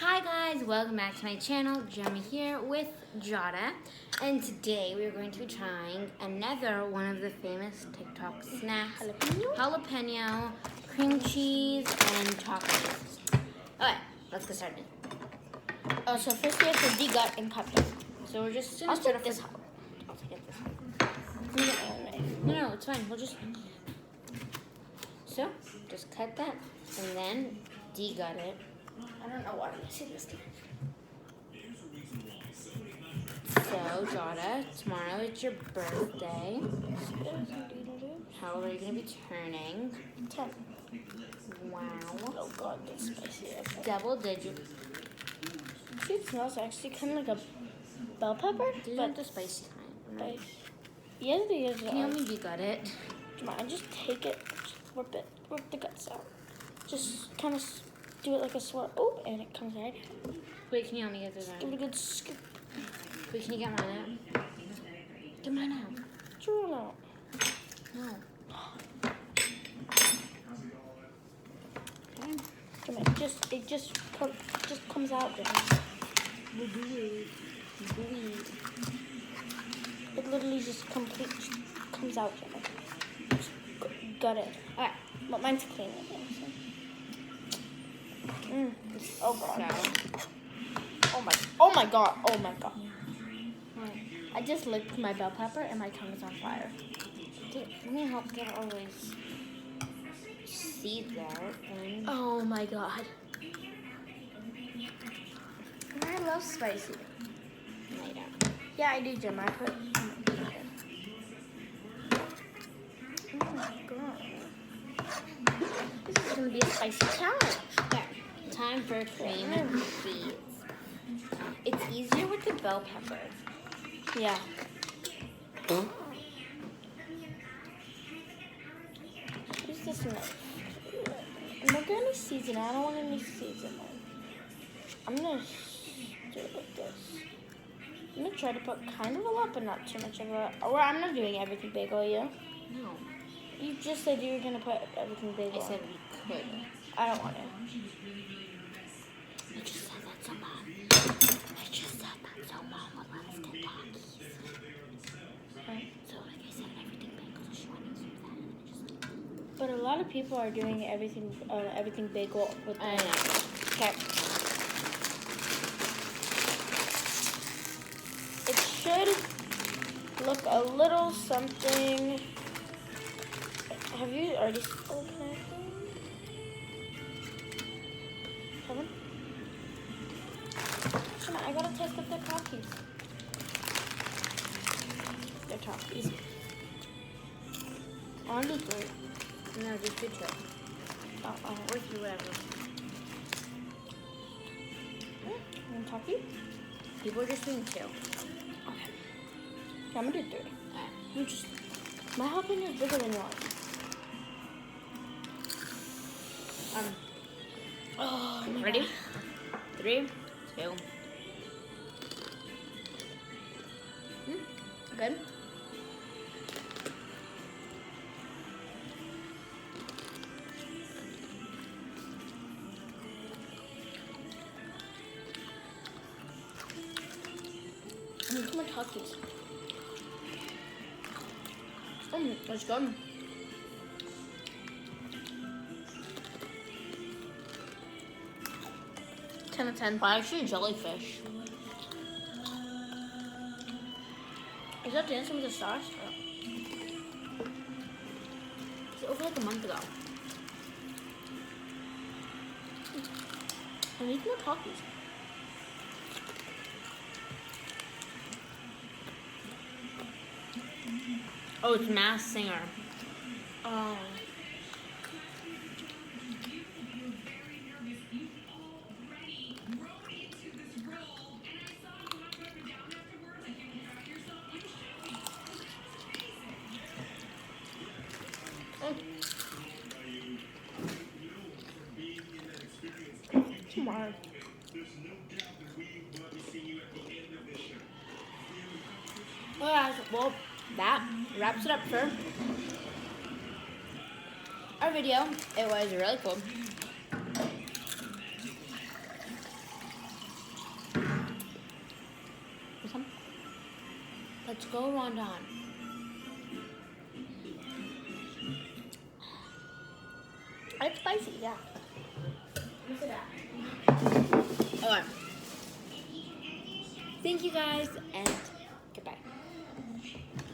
Hi guys, welcome back to my channel. Jeremy here with Jada, and today we are going to be trying another one of the famous TikTok snacks: jalapeno, cream cheese, and tacos. Okay, let's get started. Oh, so first we have to de-gut and cut them. So we're just I'll gonna start take off this with. out. I'll take this out. No, it's fine. We'll just. So just cut that and then de-gut it. I don't know why I'm missing this time. So, Jada, tomorrow it's your birthday. How old are you going to be turning? 10. Wow. Oh god, that's spicy. Okay. Double digit. See, it smells actually kind of like a bell pepper, These but aren't the spicy kind. Right? yes, they is. Can you help me de-gut it? Come on, just take it, just rip the guts out. Just kind of do it like a swirl. Oh, and it comes right out. Wait, can you help me get this Give it out? a good scoop. Wait, can you get mine out? Get mine out. True or not? No. Okay. Come on, it just comes out. Guys. We'll do it. We'll do it. It literally just comes out. Just gut it. Alright. But mine's clean. Oh god. So, Oh my god. I just licked my bell pepper and my tongue is on fire. let me help get all those seeds out. And Oh my god. I love spicy. no, you don't. Yeah, I do, Jim. I put. Oh my god. This is gonna be a spicy challenge. Okay. Time for cream and cheese. It's easier with the bell pepper. Yeah. Use this knife. I'm not gonna season it. I don't want any seasoning. I'm gonna do it like this. I'm gonna try to put kind of a lot, but not too much of a. Or I'm not doing everything bagel, yeah? No. You just said you were gonna put everything bagel. I said we could. I don't want to. I just said that so mom. I just said that so mom would let us get Takis. Right. So like I said, everything bagel, so she wanted to use that and then just But a lot of people are doing everything bagel with. I know. Okay. It should look a little something. Have you already? Oh, can I? Kevin? Come on, I gotta taste if they're Takis. They're Takis. I want to do 3. No, just do 2. Oh, Or 3, whatever. One Taki? People are just doing 2. Okay. Yeah, I'm gonna do 3. Alright. I'm just. My jalapeno is bigger than yours. Oh, my Ready? God. 3, 2. Good? I need more Takis. That's good. Ten out of 10. Well, actually, jellyfish. Is that dancing with the stars? It's over like a month ago. I need more Takis. Oh, it's Masked Singer. Oh. Tomorrow. Alright, well, that wraps it up for our video. It was really cool. Let's go, Rondon. It's spicy, yeah. Okay. Thank you guys, and goodbye.